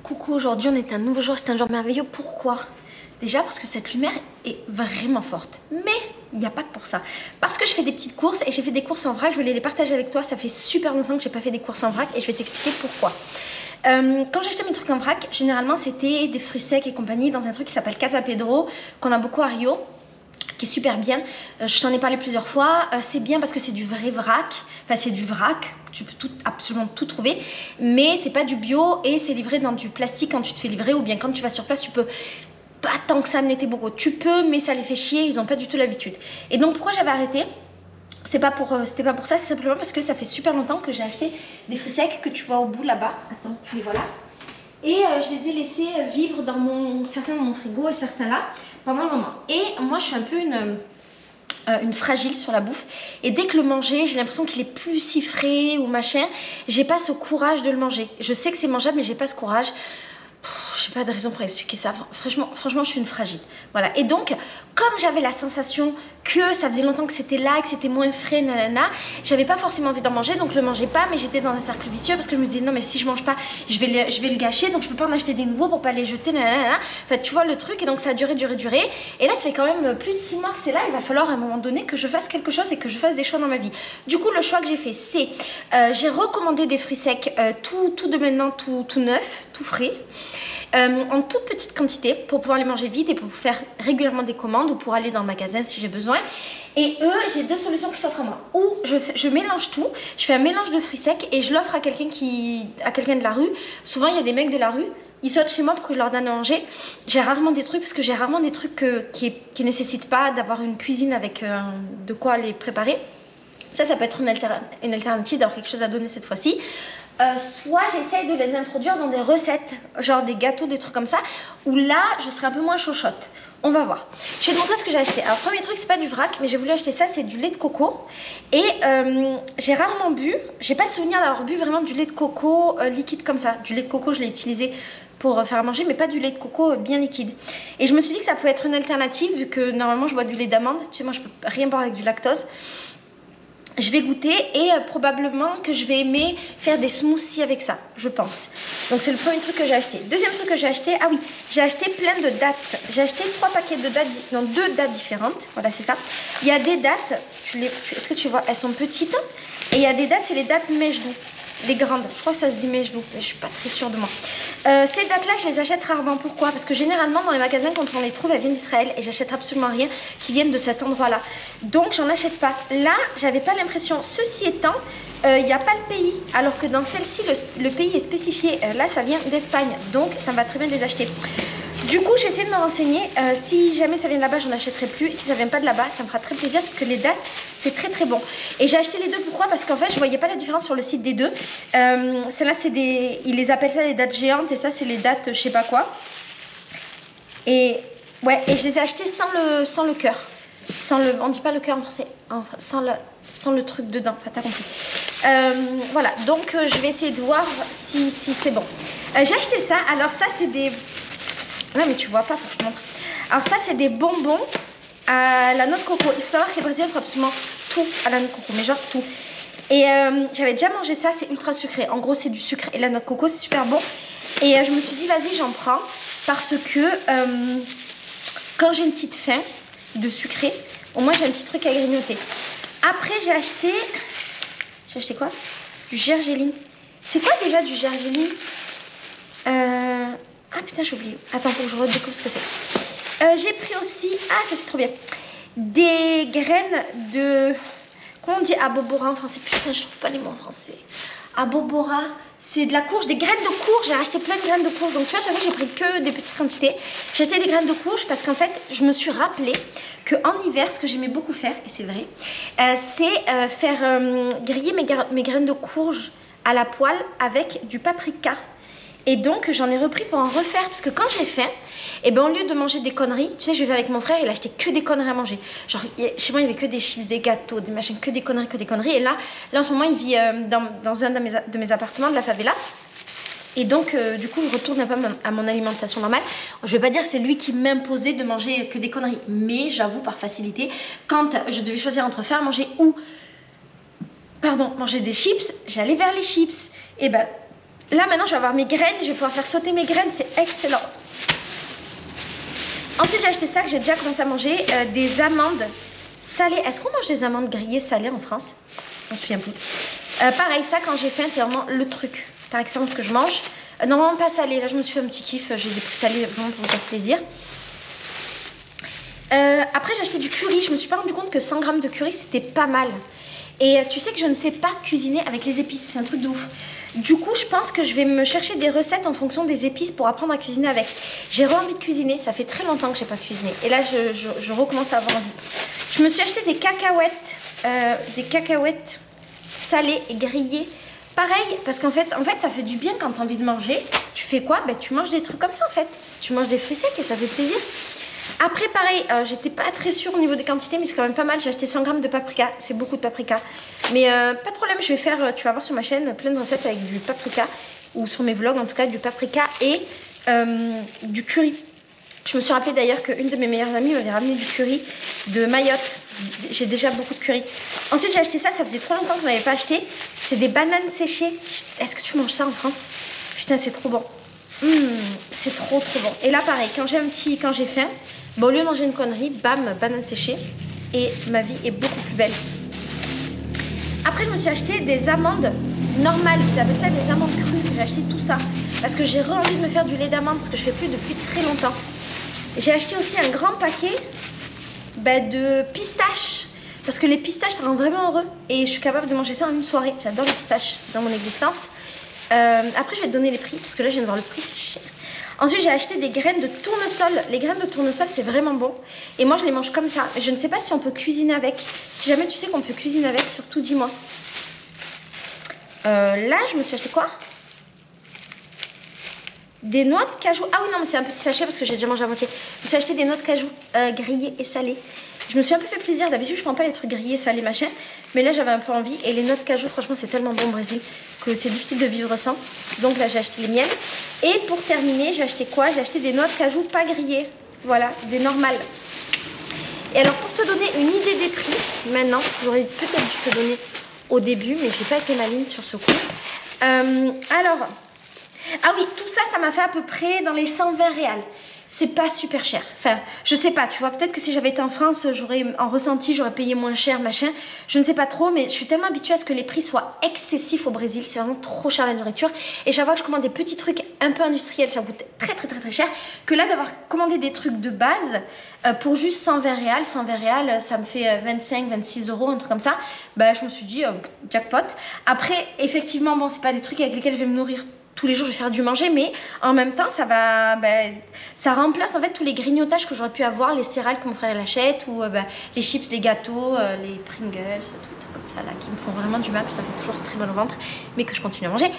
Coucou, aujourd'hui on est un nouveau jour, c'est un jour merveilleux. Pourquoi? Déjà parce que cette lumière est vraiment forte. Mais il n'y a pas que pour ça. Parce que je fais des petites courses et j'ai fait des courses en vrac. Je voulais les partager avec toi. Ça fait super longtemps que j'ai pas fait des courses en vrac et je vais t'expliquer pourquoi. Quand j'achetais mes trucs en vrac, généralement c'était des fruits secs et compagnie dans un truc qui s'appelle Casa Pedro, qu'on a beaucoup à Rio, qui est super bien. Je t'en ai parlé plusieurs fois. C'est bien parce que c'est du vrai vrac. Enfin, c'est du vrac. Tu peux absolument tout trouver. Mais c'est pas du bio et c'est livré dans du plastique quand tu te fais livrer. Ou bien quand tu vas sur place, tu peux pas tant que ça amener tes bocaux. Tu peux, mais ça les fait chier. Ils ont pas du tout l'habitude. Et donc, pourquoi j'avais arrêté? C'était pas pour ça, c'est simplement parce que ça fait super longtemps que j'ai acheté des fruits secs que tu vois au bout là-bas. Attends, tu les vois là. Et je les ai laissés vivre dans certains dans mon frigo et certains là pendant un moment. Et moi je suis un peu une fragile sur la bouffe. Et dès que le manger, j'ai l'impression qu'il est plus si frais ou machin. J'ai pas ce courage de le manger. Je sais que c'est mangeable mais j'ai pas ce courage. Je n'ai pas de raison pour expliquer ça. Franchement, je suis une fragile. Voilà. Et donc, comme j'avais la sensation que ça faisait longtemps que c'était là, que c'était moins frais, nanana, j'avais pas forcément envie d'en manger, donc je le mangeais pas, mais j'étais dans un cercle vicieux parce que je me disais non, mais si je mange pas, je vais le gâcher, donc je peux pas en acheter des nouveaux pour pas les jeter, nanana. Enfin, tu vois le truc, et donc ça a duré. Et là, ça fait quand même plus de 6 mois que c'est là. Il va falloir à un moment donné que je fasse quelque chose et que je fasse des choix dans ma vie. Du coup, le choix que j'ai fait, c'est j'ai recommandé des fruits secs tout de maintenant, tout neuf, tout frais. En toute petite quantité pour pouvoir les manger vite et pour faire régulièrement des commandes ou pour aller dans le magasin si j'ai besoin. Et j'ai deux solutions qui s'offrent à moi. Ou je mélange tout, je fais un mélange de fruits secs et je l'offre à quelqu'un de la rue. Souvent il y a des mecs de la rue, ils sautent chez moi pour que je leur donne à manger. J'ai rarement des trucs parce que j'ai rarement des trucs qui nécessitent pas d'avoir une cuisine avec de quoi les préparer. Ça peut être une alternative d'avoir quelque chose à donner cette fois-ci. Soit j'essaye de les introduire dans des recettes, genre des gâteaux, des trucs comme ça, où là je serai un peu moins chochotte. On va voir. Je vais te montrer ce que j'ai acheté. Alors, premier truc, c'est pas du vrac, mais j'ai voulu acheter ça, c'est du lait de coco. Et j'ai rarement bu, j'ai pas le souvenir d'avoir bu vraiment du lait de coco liquide comme ça. Du lait de coco, je l'ai utilisé pour faire à manger, mais pas du lait de coco bien liquide. Et je me suis dit que ça pouvait être une alternative, vu que normalement je bois du lait d'amande. Tu sais, moi je peux rien boire avec du lactose. Je vais goûter et probablement que je vais aimer faire des smoothies avec ça, je pense. Donc c'est le premier truc que j'ai acheté. Deuxième truc que j'ai acheté, ah oui, j'ai acheté plein de dattes. J'ai acheté 3 paquets de dattes, non 2 dattes différentes, voilà c'est ça. Il y a des dattes, est-ce que tu vois, elles sont petites. Et il y a des dattes, c'est les dattes mèche-doux, les grandes. Je crois que ça se dit mèche-doux, mais je suis pas très sûre de moi. Ces dattes-là, je les achète rarement. Pourquoi? Parce que généralement, dans les magasins, quand on les trouve, elles viennent d'Israël et j'achète absolument rien qui vienne de cet endroit-là. Donc, j'en achète pas. Là, j'avais pas l'impression. Ceci étant, il n'y a pas le pays. Alors que dans celle-ci, le pays est spécifié. Là, ça vient d'Espagne. Donc, ça me va très bien de les acheter. Du coup, j'ai essayé de me renseigner. Si jamais ça vient de là-bas, j'en achèterai plus. Si ça vient pas de là-bas, ça me fera très plaisir parce que les dates, c'est très bon. Et j'ai acheté les deux. Pourquoi? Parce qu'en fait, je voyais pas la différence sur le site des deux. Celle-là, c'est des... Ils les appellent ça les dates géantes et ça, c'est les dates je sais pas quoi. Et ouais, et je les ai achetées sans le cœur. On dit pas le cœur en français. Enfin, sans le truc dedans. Enfin, t'as compris. Voilà, donc je vais essayer de voir si c'est bon. J'ai acheté ça. Alors ça, c'est des... Non mais tu vois pas, faut que je te montre. Alors ça c'est des bonbons à la noix de coco. Il faut savoir que les Brésiliens font absolument tout à la noix de coco, mais genre tout. Et j'avais déjà mangé ça, c'est ultra sucré. En gros c'est du sucre et la noix de coco, c'est super bon. Et je me suis dit vas-y j'en prends parce que quand j'ai une petite faim de sucré, au moins j'ai un petit truc à grignoter. Après j'ai acheté quoi? Du gergeline. C'est quoi déjà du gergeline? Ah putain, j'ai oublié. Attends, faut que je redécouvre ce que c'est. J'ai pris aussi... Ah, ça c'est trop bien. Des graines de... Comment on dit abobora en français? Putain, je trouve pas les mots en français. Abobora, c'est de la courge, des graines de courge. J'ai acheté plein de graines de courge. Donc tu vois, chaque fois, j'ai pris que des petites quantités. J'ai acheté des graines de courge parce qu'en fait, je me suis rappelé qu'en hiver, ce que j'aimais beaucoup faire, et c'est vrai, c'est faire griller mes graines de courge à la poêle avec du paprika. Et donc j'en ai repris pour en refaire parce que quand j'ai faim, et ben au lieu de manger des conneries, tu sais, je vais avec mon frère, il a acheté que des conneries à manger. Genre chez moi il y avait que des chips, des gâteaux, des machins, que des conneries. Et là en ce moment il vit dans un de mes appartements de la favela. Et donc du coup je retourne un peu à mon alimentation normale. Je vais pas dire que c'est lui qui m'imposait de manger que des conneries, mais j'avoue par facilité, quand je devais choisir entre faire manger ou manger des chips, j'allais vers les chips. Et ben là maintenant je vais avoir mes graines, je vais pouvoir faire sauter mes graines, c'est excellent. Ensuite j'ai acheté ça que j'ai déjà commencé à manger, des amandes salées. Est-ce qu'on mange des amandes grillées salées en France? Je me souviens plus. Pareil, ça quand j'ai faim c'est vraiment le truc par excellence que je mange. Normalement pas salé, là je me suis fait un petit kiff, j'ai des prix salés vraiment pour me faire plaisir. Après j'ai acheté du curry, je me suis pas rendu compte que 100 grammes de curry c'était pas mal. Et tu sais que je ne sais pas cuisiner avec les épices, c'est un truc de ouf. Du coup je pense que je vais me chercher des recettes en fonction des épices pour apprendre à cuisiner avec. J'ai envie de cuisiner, ça fait très longtemps que j'ai pas cuisiné. Et là je recommence à avoir envie. Je me suis acheté des cacahuètes salées et grillées. Pareil, parce qu'en fait ça fait du bien quand tu as envie de manger. Tu fais quoi? Ben, tu manges des trucs comme ça en fait. Tu manges des fruits secs et ça fait plaisir. Après pareil, j'étais pas très sûre au niveau des quantités, mais c'est quand même pas mal. J'ai acheté 100 grammes de paprika, c'est beaucoup de paprika. Mais pas de problème, je vais faire, tu vas voir sur ma chaîne, plein de recettes avec du paprika. Ou sur mes vlogs en tout cas, du paprika et du curry. Je me suis rappelé d'ailleurs qu'une de mes meilleures amies m'avait ramené du curry de Mayotte. J'ai déjà beaucoup de curry. Ensuite j'ai acheté ça, ça faisait trop longtemps que je n'avais pas acheté. C'est des bananes séchées. Est-ce que tu manges ça en France? Putain c'est trop bon. C'est trop bon. Et là pareil, quand j'ai faim, bon, au lieu de manger une connerie, bam, banane séchée. Et ma vie est beaucoup plus belle. Après je me suis acheté des amandes normales. Ils appellent ça des amandes crues. J'ai acheté tout ça. Parce que j'ai envie de me faire du lait d'amande, ce que je fais plus depuis très longtemps. J'ai acheté aussi un grand paquet de pistaches. Parce que les pistaches ça rend vraiment heureux. Et je suis capable de manger ça en une soirée. J'adore les pistaches dans mon existence. Après je vais te donner les prix parce que là je viens de voir le prix, c'est cher. Ensuite j'ai acheté des graines de tournesol. Les graines de tournesol c'est vraiment bon. Et moi je les mange comme ça. Je ne sais pas si on peut cuisiner avec. Si jamais tu sais qu'on peut cuisiner avec, surtout dis-moi. Là je me suis acheté quoi? Des noix de cajou. Ah oui non mais c'est un petit sachet parce que j'ai déjà mangé à moitié. Je me suis acheté des noix de cajou grillées et salées. Je me suis un peu fait plaisir. D'habitude je prends pas les trucs grillés, salés, machin. Mais là j'avais un peu envie. Et les noix de cajou franchement c'est tellement bon au Brésil que c'est difficile de vivre sans. Donc là j'ai acheté les miennes. Et pour terminer j'ai acheté quoi? J'ai acheté des noix de cajou pas grillées. Voilà, des normales. Et alors pour te donner une idée des prix, maintenant, j'aurais peut-être dû te donner au début, mais j'ai pas été maligne sur ce coup. Alors, ah oui, tout ça, ça m'a fait à peu près dans les 120 réals. C'est pas super cher. Enfin, je sais pas, tu vois, peut-être que si j'avais été en France, j'aurais en ressenti, j'aurais payé moins cher, machin. Je ne sais pas trop, mais je suis tellement habituée à ce que les prix soient excessifs au Brésil. C'est vraiment trop cher la nourriture. Et chaque fois que je commande des petits trucs un peu industriels, ça coûte très cher. Que là, d'avoir commandé des trucs de base pour juste 120 réals, ça me fait 25, 26 euros, un truc comme ça. Bah, je me suis dit, jackpot. Après, effectivement, bon, c'est pas des trucs avec lesquels je vais me nourrir tous les jours je vais faire du manger, mais en même temps ça va, ça remplace en fait tous les grignotages que j'aurais pu avoir, les céréales que mon frère l'achète, ou les chips, les gâteaux, les Pringles, tout comme ça là qui me font vraiment du mal, ça fait toujours très mal au ventre, mais que je continue à manger.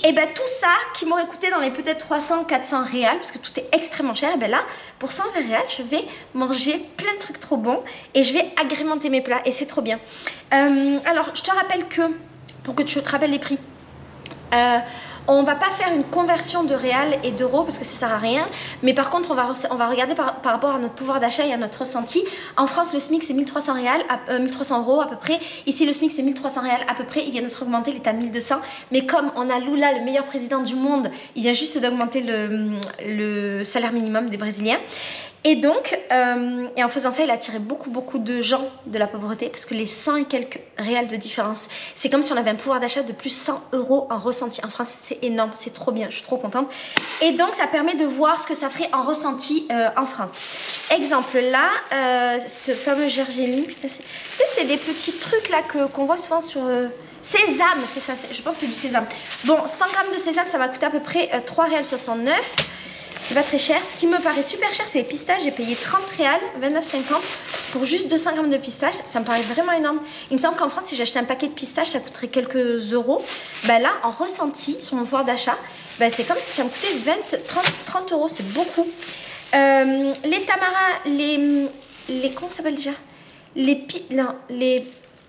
Et tout ça qui m'aurait coûté dans les peut-être 300-400 réals, parce que tout est extrêmement cher, et là pour 120 réals je vais manger plein de trucs trop bons et je vais agrémenter mes plats et c'est trop bien. Alors je te rappelle que, pour que tu te rappelles les prix, on va pas faire une conversion de réal et d'euros parce que ça sert à rien, mais par contre on va regarder par rapport à notre pouvoir d'achat et à notre ressenti. En France le SMIC c'est 1300 réal, 1300 euros à peu près. Ici le SMIC c'est 1300 réal à peu près. Il vient d'être augmenté, il est à 1200. Mais comme on a Lula, le meilleur président du monde, il vient juste d'augmenter le salaire minimum des Brésiliens. Et donc, et en faisant ça, il a attiré beaucoup de gens de la pauvreté parce que les 100 et quelques réals de différence, c'est comme si on avait un pouvoir d'achat de plus 100 euros en ressenti. En France, c'est énorme, c'est trop bien, je suis trop contente. Et donc, ça permet de voir ce que ça ferait en ressenti en France. Exemple, là, ce fameux gergelim, putain, tu sais, c'est des petits trucs là qu'on voit souvent sur... sésame, c'est ça, je pense que c'est du sésame. Bon, 100 grammes de sésame, ça va coûter à peu près 3,69 réals. C'est pas très cher. Ce qui me paraît super cher, c'est les pistaches. J'ai payé 30 réals, 29,50 pour juste 200 grammes de pistaches. Ça me paraît vraiment énorme. Il me semble qu'en France, si j'achetais un paquet de pistaches, ça coûterait quelques euros. Là, en ressenti, sur mon pouvoir d'achat, c'est comme si ça me coûtait 30 euros. C'est beaucoup. Les tamaras, comment ça s'appelle déjà?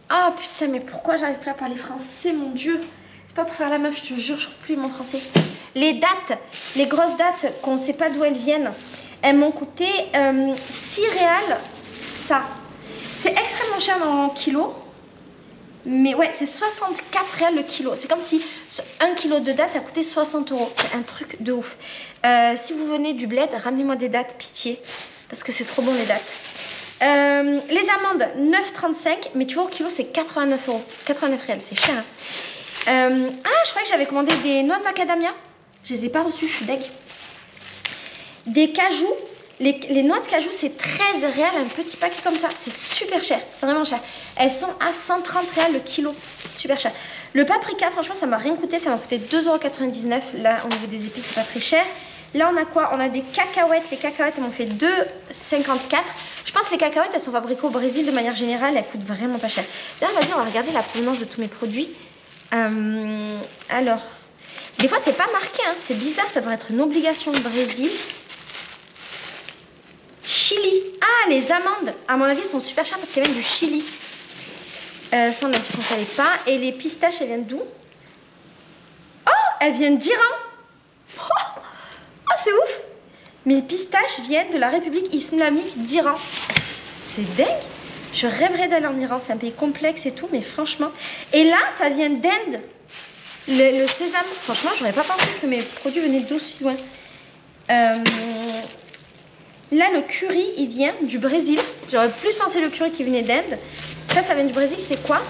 Ah putain, mais pourquoi j'arrive plus à parler français, mon Dieu? C'est pas pour faire la meuf, je te jure, je trouve plus mon français. Les dattes, les grosses dattes qu'on ne sait pas d'où elles viennent, elles m'ont coûté 6 réals ça. C'est extrêmement cher dans le kilo. Mais ouais, c'est 64 réals le kilo. C'est comme si 1 kilo de dattes, ça coûtait 60 €. C'est un truc de ouf. Si vous venez du bled, ramenez-moi des dattes, pitié. Parce que c'est trop bon les dattes. Les amandes, 9,35. Mais tu vois, au kilo, c'est 89 €. 89 réals, c'est cher. Hein. Je croyais que j'avais commandé des noix de macadamia. Je les ai pas reçues, je suis deg. Des cajous. Les noix de cajou, c'est 13 réals, un petit paquet comme ça. C'est super cher, vraiment cher. Elles sont à 130 réals le kilo. Super cher. Le paprika, franchement, ça m'a rien coûté. Ça m'a coûté 2,99 €. Là, au niveau des épices, c'est pas très cher. Là, on a quoi? On a des cacahuètes. Les cacahuètes, elles m'ont fait 2,54 €. Je pense que les cacahuètes, elles sont fabriquées au Brésil de manière générale. Elles coûtent vraiment pas cher. D'ailleurs, vas-y, on va regarder la provenance de tous mes produits. Alors, des fois, c'est pas marqué. Hein. C'est bizarre, ça devrait être une obligation de Brésil. Chili. Ah, les amandes. À mon avis, elles sont super chères parce qu'elles viennent du Chili. Ça, on a dit qu'on ne savait pas. Et les pistaches, elles viennent d'où? Oh, elles viennent d'Iran. Oh, c'est ouf. Mes pistaches viennent de la République islamique d'Iran. C'est dingue. Je rêverais d'aller en Iran. C'est un pays complexe et tout, mais franchement. Et là, ça vient d'Inde. Le sésame. Franchement, j'aurais pas pensé que mes produits venaient d'aussi loin. Là, le curry, il vient du Brésil. J'aurais plus pensé le curry qui venait d'Inde. Ça vient du Brésil. C'est quoi?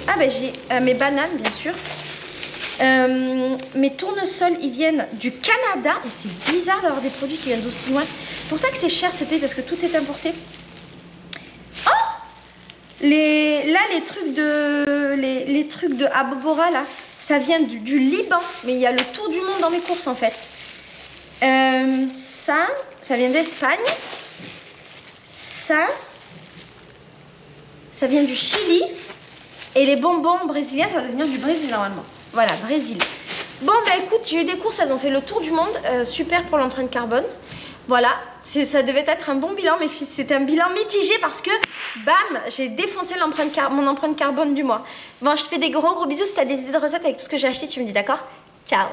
Ah, ben j'ai mes bananes, bien sûr. Mes tournesols, ils viennent du Canada. Et c'est bizarre d'avoir des produits qui viennent d'aussi loin. C'est pour ça que c'est cher ce pays, parce que tout est importé. Oh! Là, les trucs de Abobora, là, ça vient du Liban. Mais il y a le tour du monde dans mes courses, en fait. Ça vient d'Espagne. Ça vient du Chili. Et les bonbons brésiliens, ça va venir du Brésil normalement. Voilà, Brésil. Bon, bah écoute, j'ai eu des courses, elles ont fait le tour du monde. Super pour l'empreinte carbone. Voilà, ça devait être un bon bilan, mais c'est un bilan mitigé parce que, bam, j'ai défoncé mon empreinte carbone du mois. Bon, je te fais des gros bisous. Si tu as des idées de recettes avec tout ce que j'ai acheté, tu me dis d'accord? Ciao.